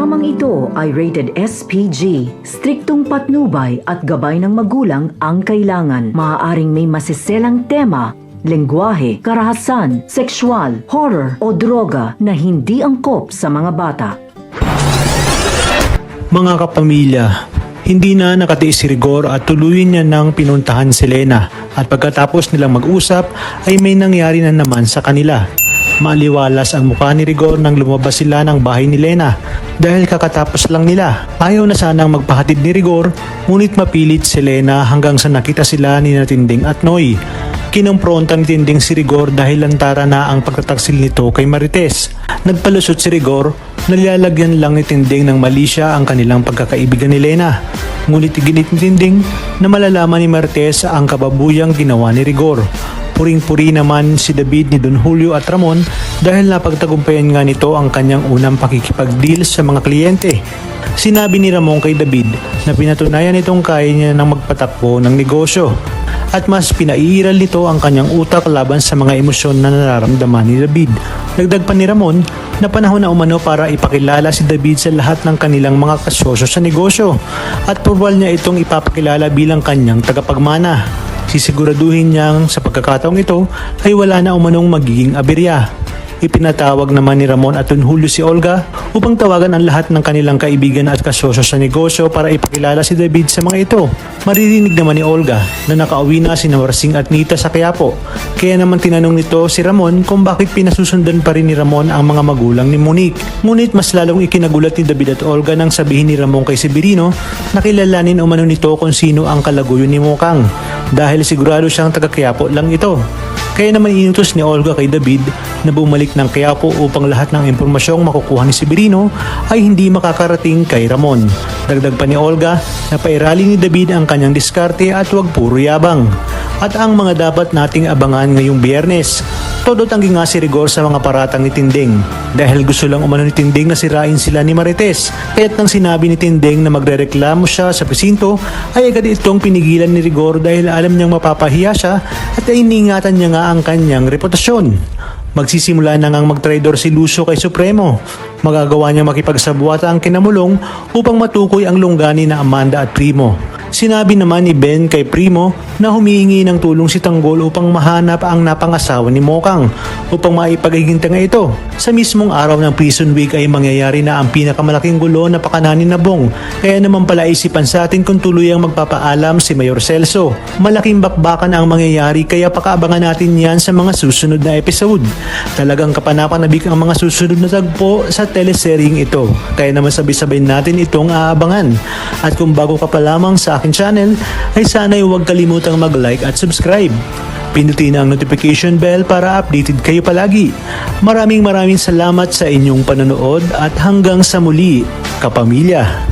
Dramang ito ay rated SPG. Striktong patnubay at gabay ng magulang ang kailangan. Maaaring may masiselang tema, lengguwahe, karahasan, sexual, horror o droga na hindi angkop sa mga bata. Mga kapamilya, hindi na nakatiis si Rigor at tuluyan niya nang pinuntahan si Lena at pagkatapos nilang mag-usap ay may nangyari na naman sa kanila. Maliwalas ang mukha ni Rigor nang lumabas sila ng bahay ni Lena dahil kakatapos lang nila. Ayaw na sanang magpahatid ni Rigor ngunit mapilit si Lena hanggang sa nakita sila ni Tinding at Noy. Kinumpronta ni Tinding si Rigor dahil lantara na ang pagtataksil nito kay Marites. Nagpalusot si Rigor, nalalagyan lang ni Tinding ng mali siya ang kanilang pagkakaibigan ni Lena. Ngunit iginit ni Tinding na malalaman ni Marites ang kababuyang ginawa ni Rigor. Puring-puri naman si David ni Don Julio at Ramon dahil napagtagumpayan nga nito ang kanyang unang pakikipag-deal sa mga kliyente. Sinabi ni Ramon kay David na pinatunayan nitong kaya niya ng magpatakbo ng negosyo at mas pinaiiral nito ang kanyang utak laban sa mga emosyon na nararamdaman ni David. Dagdag pa ni Ramon na panahon na umano para ipakilala si David sa lahat ng kanilang mga kasosyo sa negosyo at probal niya itong ipapakilala bilang kanyang tagapagmana. Sisiguraduhin niyang sa pagkakataong ito ay wala na umanong magiging aberya. Ipinatawag naman ni Ramon at Don Julio si Olga upang tawagan ang lahat ng kanilang kaibigan at kasosyo sa negosyo para ipakilala si David sa mga ito. Maririnig naman ni Olga na nakauwi na si Marsing at Nita sa Quiapo. Kaya naman tinanong nito si Ramon kung bakit pinasusundan pa rin ni Ramon ang mga magulang ni Monique. Ngunit mas lalong ikinagulat ni David at Olga nang sabihin ni Ramon kay Severino na kilalanin umano nito kung sino ang kalaguyo ni Mokang dahil sigurado siyang taga Quiapo lang ito. Kaya naman inutos ni Olga kay David na bumalik ng Quiapo upang lahat ng impormasyong makukuha ni Severino ay hindi makakarating kay Ramon. Dagdag pa ni Olga na pairali ni David ang kanyang diskarte at huwag puro yabang. At ang mga dapat nating abangan ngayong Biyernes. Todo tanggi nga si Rigor sa mga paratang ni Tinding dahil gusto lang umano ni Tinding na sirain sila ni Marites. Kaya't nang sinabi ni Tinding na magrereklamo siya sa presinto ay agad itong pinigilan ni Rigor dahil alam niyang mapapahiya siya at iningatan niya nga ang kanyang reputasyon. Magsisimula na ngang magtraidor si Lucio kay Supremo. Magagawa niyang makipagsabuata ang kinamulong upang matukoy ang lunggani na Amanda at Primo. Sinabi naman ni Ben kay Primo na humihingi ng tulong si Tanggol upang mahanap ang napangasawa ni Mokang upang maipaghihinta nga ito. Sa mismong araw ng Prison Week ay mangyayari na ang pinakamalaking gulo na pakananin na Bong. Kaya naman pala isipan sa atin kung tuluyang magpapaalam si Mayor Celso. Malaking bakbakan ang mangyayari kaya pakaabangan natin yan sa mga susunod na episode. Talagang kapanapanabik ang mga susunod na tagpo sa teleseryeng ito. Kaya naman sabay-sabay natin itong aabangan. At kung bago ka pa lamang sa aking channel, ay sana'y huwag kalimutang mag-like at subscribe. Pindutin ang notification bell para updated kayo palagi. Maraming salamat sa inyong panonood at hanggang sa muli, kapamilya.